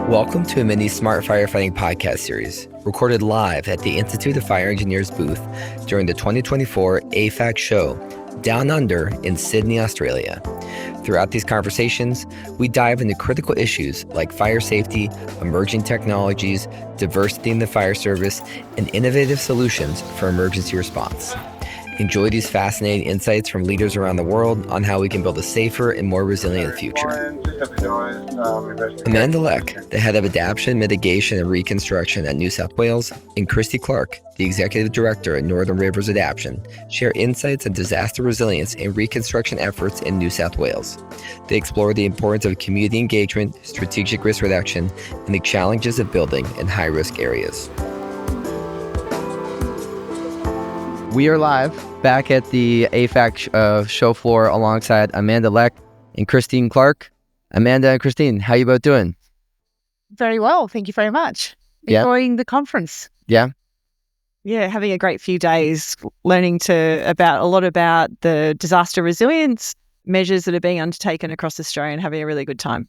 Welcome to a mini Smart Firefighting podcast series, recorded live at the Institute of Fire Engineers booth during the 2024 AFAC show, Down Under in Sydney, Australia. Throughout these conversations, we dive into critical issues like fire safety, emerging technologies, diversity in the fire service, and innovative solutions for emergency response. Enjoy these fascinating insights from leaders around the world on how we can build a safer and more resilient future. Amanda Leck, the Head of Adaptation, Mitigation and Reconstruction at New South Wales, and Kristie Clark, the Executive Director at Northern Rivers Adaptation, share insights on disaster resilience and reconstruction efforts in New South Wales. They explore the importance of community engagement, strategic risk reduction, and the challenges of building in high-risk areas. We are live back at the AFAC show floor alongside Amanda Leck and Kristie Clark. Amanda and Kristie, how you both doing? Very well, thank you very much. Enjoying the conference. Yeah, having a great few days, learning about a lot about the disaster resilience measures that are being undertaken across Australia and having a really good time.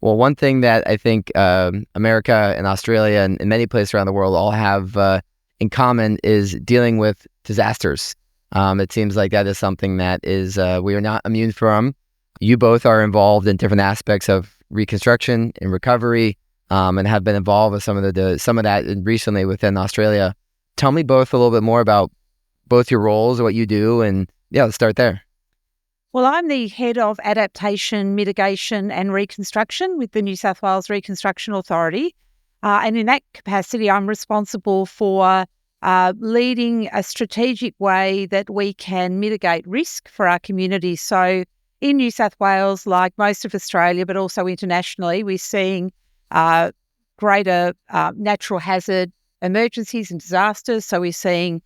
Well, one thing that I think America and Australia and many places around the world all have in common is dealing with disasters. It seems like that is something that is we are not immune from. You both are involved in different aspects of reconstruction and recovery, and have been involved with some of that recently within Australia. Tell me both a little bit more about both your roles, what you do, and let's start there. Well, I'm the Head of Adaptation, Mitigation and Reconstruction with the New South Wales Reconstruction Authority. And in that capacity, I'm responsible for leading a strategic way that we can mitigate risk for our community. So in New South Wales, like most of Australia, but also internationally, we're seeing greater natural hazard emergencies and disasters. So we're seeing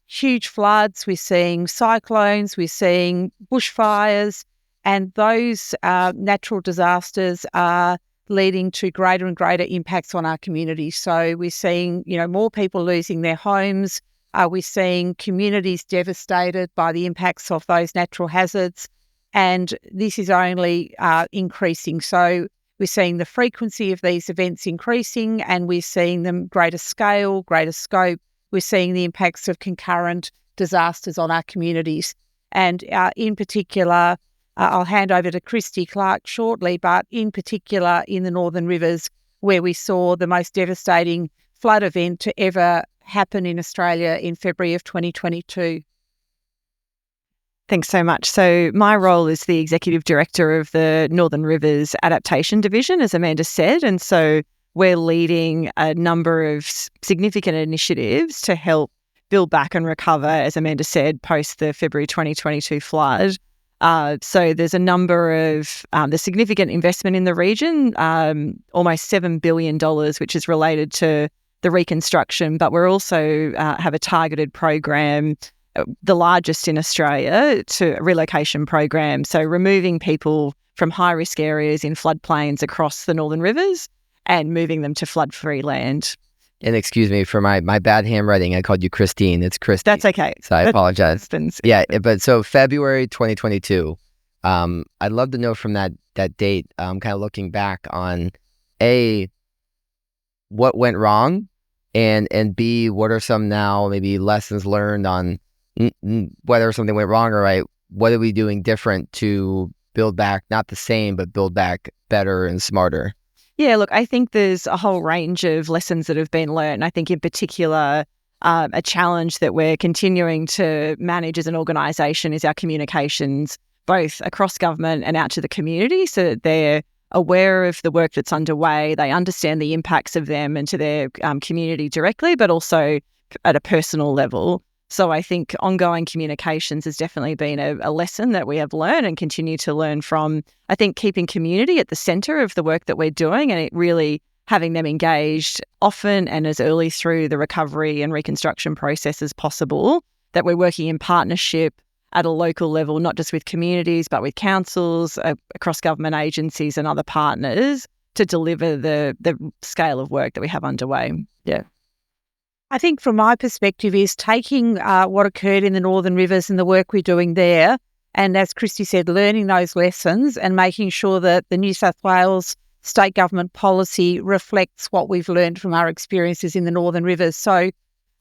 huge floods, we're seeing cyclones, we're seeing bushfires, and those natural disasters are leading to greater and greater impacts on our community. So we're seeing, more people losing their homes. We're seeing communities devastated by the impacts of those natural hazards. And this is only increasing. So we're seeing the frequency of these events increasing, and we're seeing them greater scale, greater scope. We're seeing the impacts of concurrent disasters on our communities. And in particular, I'll hand over to Kristie Clark shortly, but in particular in the Northern Rivers, where we saw the most devastating flood event to ever happen in Australia in February of 2022. Thanks so much. So my role is the Executive Director of the Northern Rivers Adaptation Division, as Amanda said, and so we're leading a number of significant initiatives to help build back and recover, as Amanda said, post the February 2022 flood. So there's a number of the significant investment in the region, almost $7 billion, which is related to the reconstruction, but we're also have a targeted program, the largest in Australia, to a relocation program. So removing people from high-risk areas in floodplains across the Northern Rivers and moving them to flood-free land. And excuse me for my bad handwriting. I called you Kristie. It's Kristie. That's okay. So I apologize. Yeah, but so February 2022, I'd love to know from that date, kind of looking back on A, what went wrong, and B, what are some now maybe lessons learned on whether something went wrong or right, what are we doing different to build back, not the same, but build back better and smarter? Yeah, look, I think there's a whole range of lessons that have been learned. I think in particular, a challenge that we're continuing to manage as an organisation is our communications, both across government and out to the community, so that they're aware of the work that's underway, they understand the impacts of them and to their community directly, but also at a personal level. So I think ongoing communications has definitely been a lesson that we have learned and continue to learn from. I think keeping community at the centre of the work that we're doing, and it really having them engaged often and as early through the recovery and reconstruction process as possible, that we're working in partnership at a local level, not just with communities, but with councils, across government agencies and other partners to deliver the scale of work that we have underway. Yeah. I think from my perspective is taking what occurred in the Northern Rivers and the work we're doing there And as Kristie said, learning those lessons and making sure that the New South Wales state government policy reflects what we've learned from our experiences in the Northern Rivers. So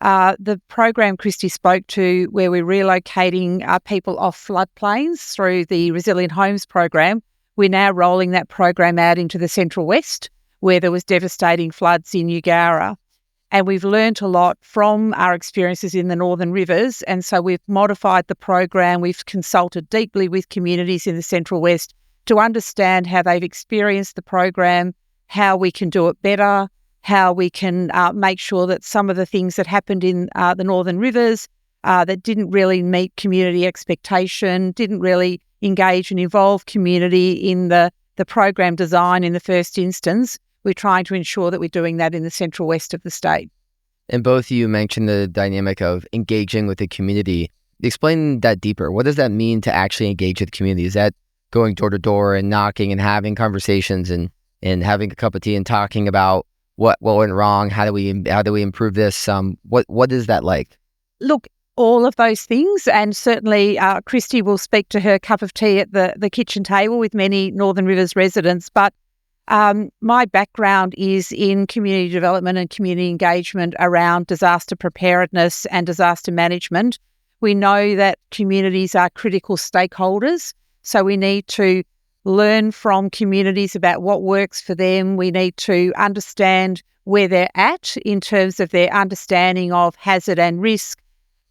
the program Kristie spoke to, where we're relocating people off floodplains through the Resilient Homes program, we're now rolling that program out into the Central West, where there was devastating floods in Eugowra. And we've learnt a lot from our experiences in the Northern Rivers. And so we've modified the program. We've consulted deeply with communities in the Central West to understand how they've experienced the program, how we can do it better, how we can make sure that some of the things that happened in the Northern Rivers that didn't really meet community expectation, didn't really engage and involve community in the program design in the first instance, we're trying to ensure that we're doing that in the Central West of the state. And both of you mentioned the dynamic of engaging with the community. Explain that deeper. What does that mean to actually engage with the community? Is that going door to door and knocking and having conversations and having a cup of tea and talking about what went wrong? How do we improve this? What is that like? Look, all of those things, and certainly Kristie will speak to her cup of tea at the kitchen table with many Northern Rivers residents. But my background is in community development and community engagement around disaster preparedness and disaster management. We know that communities are critical stakeholders, so we need to learn from communities about what works for them. We need to understand where they're at in terms of their understanding of hazard and risk,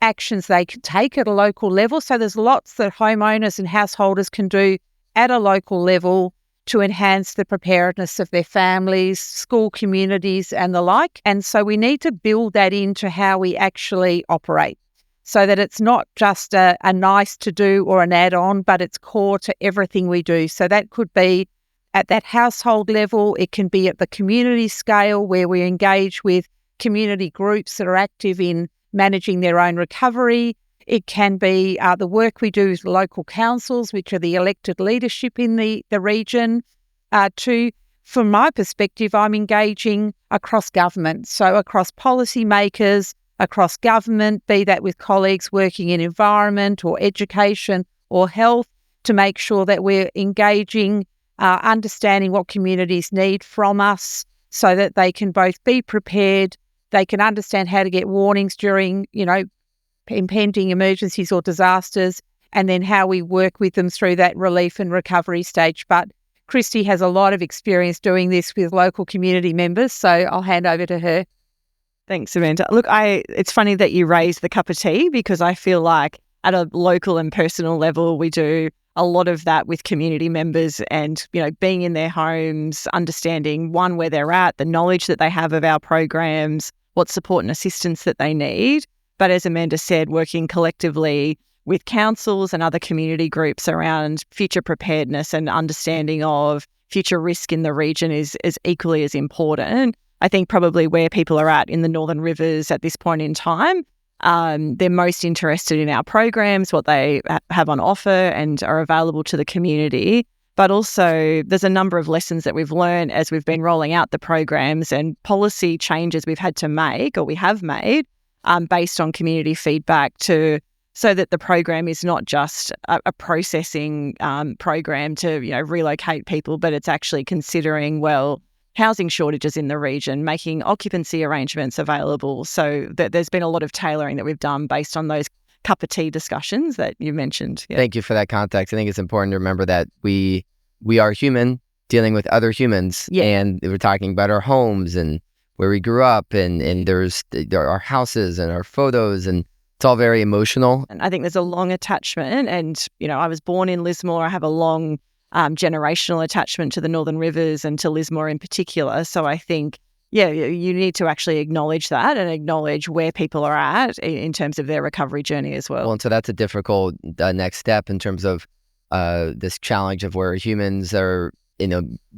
actions they can take at a local level. So there's lots that homeowners and householders can do at a local level to enhance the preparedness of their families, school communities and the like. And so we need to build that into how we actually operate so that it's not just a nice to do or an add-on, but it's core to everything we do. So that could be at that household level. It can be at the community scale where we engage with community groups that are active in managing their own recovery. It can be the work we do with local councils, which are the elected leadership in the region. From my perspective, I'm engaging across government, so across policymakers, across government, be that with colleagues working in environment or education or health, to make sure that we're engaging, understanding what communities need from us so that they can both be prepared, they can understand how to get warnings during, impending emergencies or disasters, and then how we work with them through that relief and recovery stage. But Kristie has a lot of experience doing this with local community members, so I'll hand over to her. Thanks, Amanda. Look, it's funny that you raised the cup of tea, because I feel like at a local and personal level, we do a lot of that with community members and, being in their homes, understanding, one, where they're at, the knowledge that they have of our programs, what support and assistance that they need. But as Amanda said, working collectively with councils and other community groups around future preparedness and understanding of future risk in the region is equally as important. I think probably where people are at in the Northern Rivers at this point in time, they're most interested in our programs, what they have on offer and are available to the community. But also there's a number of lessons that we've learned as we've been rolling out the programs and policy changes we've had to make, or we have made, based on community feedback, so that the program is not just a processing program to relocate people, but it's actually considering, housing shortages in the region, making occupancy arrangements available. So there's been a lot of tailoring that we've done based on those cup of tea discussions that you mentioned. Yeah. Thank you for that context. I think it's important to remember that we are human dealing with other humans, and we're talking about our homes and where we grew up, and there are our houses and our photos, and it's all very emotional. And I think there's a long attachment, and I was born in Lismore. I have a long generational attachment to the Northern Rivers and to Lismore in particular. So I think, you need to actually acknowledge that and acknowledge where people are at in terms of their recovery journey as well. Well, and so that's a difficult next step in terms of this challenge of where humans are,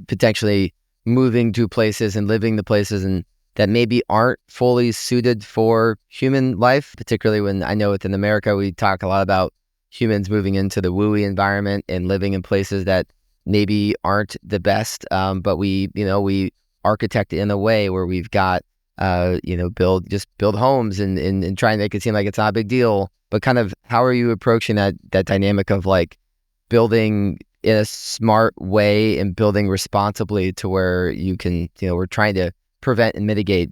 potentially moving to places and living the places and that maybe aren't fully suited for human life, particularly when I know within America, we talk a lot about humans moving into the wooey environment and living in places that maybe aren't the best, but we architect it in a way where we've got build homes and try and make it seem like it's not a big deal. But kind of how are you approaching that dynamic of like building in a smart way and building responsibly to where you can, we're trying to prevent and mitigate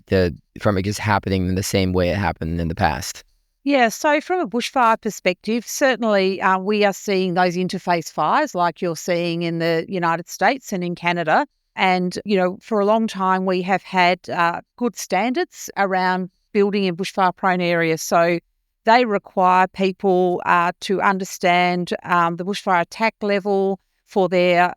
from it just happening in the same way it happened in the past? Yeah, so from a bushfire perspective, certainly we are seeing those interface fires like you're seeing in the United States and in Canada. And, for a long time, we have had good standards around building in bushfire-prone areas. So they require people to understand the bushfire attack level for their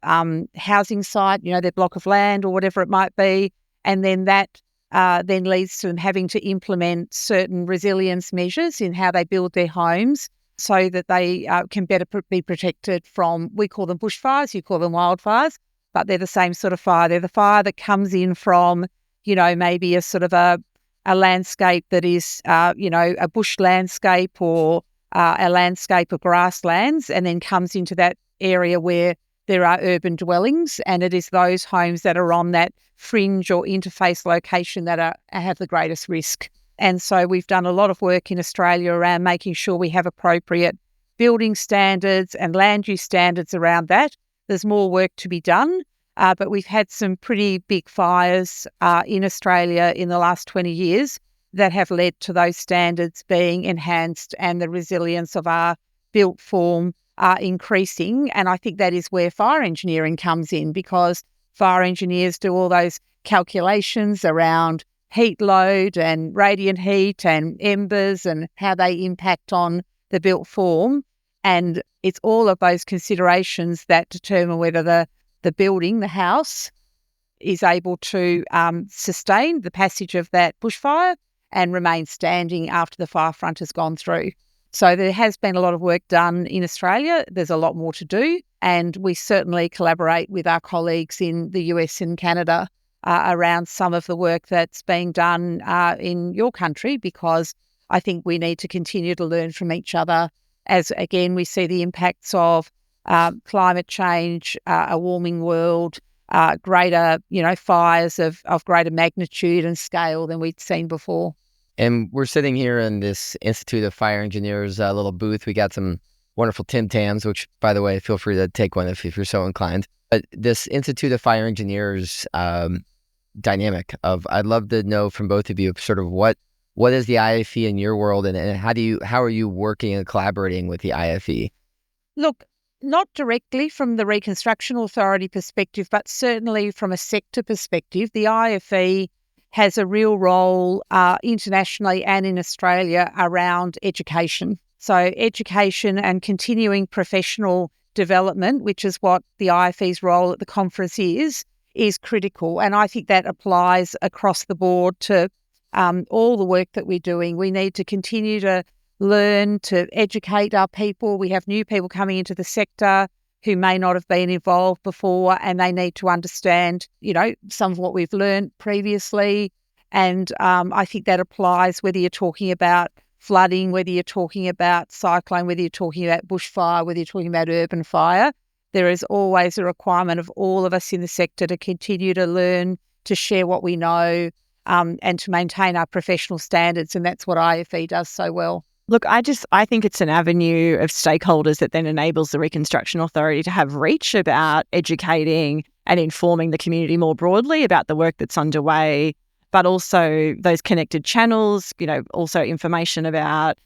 housing site, their block of land or whatever it might be. And then that then leads to them having to implement certain resilience measures in how they build their homes so that they can better be protected from, we call them bushfires, you call them wildfires, but they're the same sort of fire. They're the fire that comes in from, maybe a sort of a landscape that is, a bush landscape or a landscape of grasslands, and then comes into that area where there are urban dwellings, and it is those homes that are on that fringe or interface location that have the greatest risk. And so we've done a lot of work in Australia around making sure we have appropriate building standards and land use standards around that. There's more work to be done, but we've had some pretty big fires in Australia in the last 20 years that have led to those standards being enhanced and the resilience of our built form increasing. And I think that is where fire engineering comes in, because fire engineers do all those calculations around heat load and radiant heat and embers and how they impact on the built form. And it's all of those considerations that determine whether the building, the house, is able to sustain the passage of that bushfire and remain standing after the fire front has gone through. So there has been a lot of work done in Australia. There's a lot more to do. And we certainly collaborate with our colleagues in the US and Canada around some of the work that's being done in your country, because I think we need to continue to learn from each other as, again, we see the impacts of climate change, a warming world, greater, fires of greater magnitude and scale than we'd seen before. And we're sitting here in this Institute of Fire Engineers little booth. We got some wonderful Tim Tams, which, by the way, feel free to take one if you're so inclined. But this Institute of Fire Engineers dynamic of, I'd love to know from both of you sort of what is the IFE in your world, and how are you working and collaborating with the IFE? Look, not directly from the Reconstruction Authority perspective, but certainly from a sector perspective, the IFE has a real role internationally and in Australia around education. So education and continuing professional development, which is what the IFE's role at the conference is critical. And I think that applies across the board to all the work that we're doing. We need to continue to learn, to educate our people. We have new people coming into the sector who may not have been involved before, and they need to understand, some of what we've learned previously. And I think that applies whether you're talking about flooding, whether you're talking about cyclone, whether you're talking about bushfire, whether you're talking about urban fire. There is always a requirement of all of us in the sector to continue to learn, to share what we know, and to maintain our professional standards. And that's what IFE does so well. Look, I think it's an avenue of stakeholders that then enables the Reconstruction Authority to have reach about educating and informing the community more broadly about the work that's underway, but also those connected channels, also information about,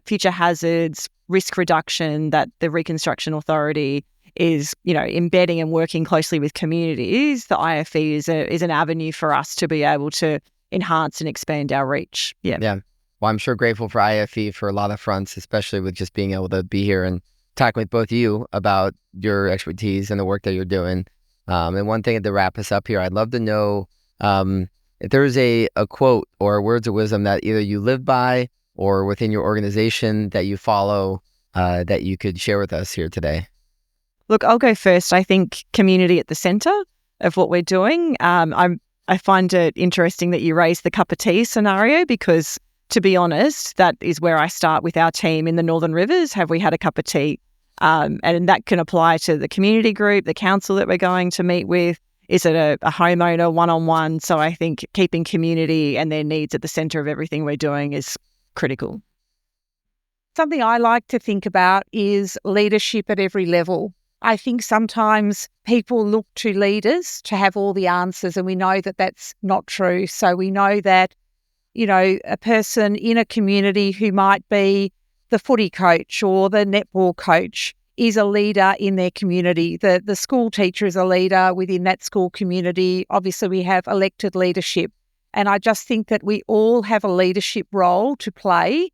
future hazards, risk reduction that the Reconstruction Authority is, embedding and working closely with communities. The IFE is an avenue for us to be able to enhance and expand our reach. Yeah. Well, I'm sure grateful for IFE for a lot of fronts, especially with just being able to be here and talk with both of you about your expertise and the work that you're doing. And one thing to wrap us up here, I'd love to know if there's a quote or words of wisdom that either you live by or within your organization that you follow that you could share with us here today. Look, I'll go first. I think community at the centre of what we're doing. I find it interesting that you raised the cup of tea scenario, because to be honest, that is where I start with our team in the Northern Rivers. Have we had a cup of tea? And that can apply to the community group, the council that we're going to meet with. Is it a homeowner one-on-one? So I think keeping community and their needs at the centre of everything we're doing is critical. Something I like to think about is leadership at every level. I think sometimes people look to leaders to have all the answers, and we know that that's not true. So we know that, a person in a community who might be the footy coach or the netball coach is a leader in their community. The school teacher is a leader within that school community. Obviously, we have elected leadership. And I just think that we all have a leadership role to play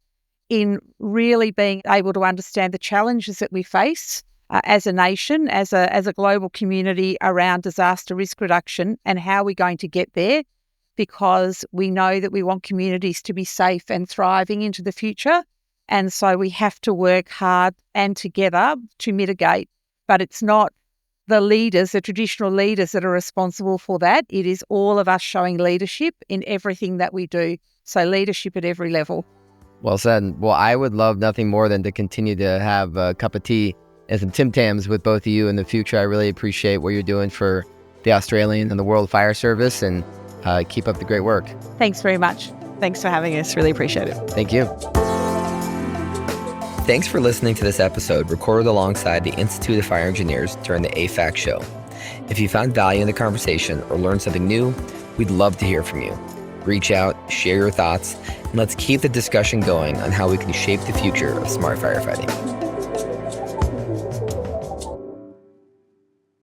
in really being able to understand the challenges that we face as a nation, as a global community around disaster risk reduction, and how we're going to get there, because we know that we want communities to be safe and thriving into the future. And so we have to work hard and together to mitigate. But it's not the leaders, the traditional leaders, that are responsible for that. It is all of us showing leadership in everything that we do. So leadership at every level. Well said. Well, I would love nothing more than to continue to have a cup of tea and some Tim Tams with both of you in the future. I really appreciate what you're doing for the Australian and the World Fire Service, and keep up the great work. Thanks very much. Thanks for having us. Really appreciate it. Thank you. Thanks for listening to this episode recorded alongside the Institute of Fire Engineers during the AFAC show. If you found value in the conversation or learned something new, we'd love to hear from you. Reach out, share your thoughts, and let's keep the discussion going on how we can shape the future of smart firefighting.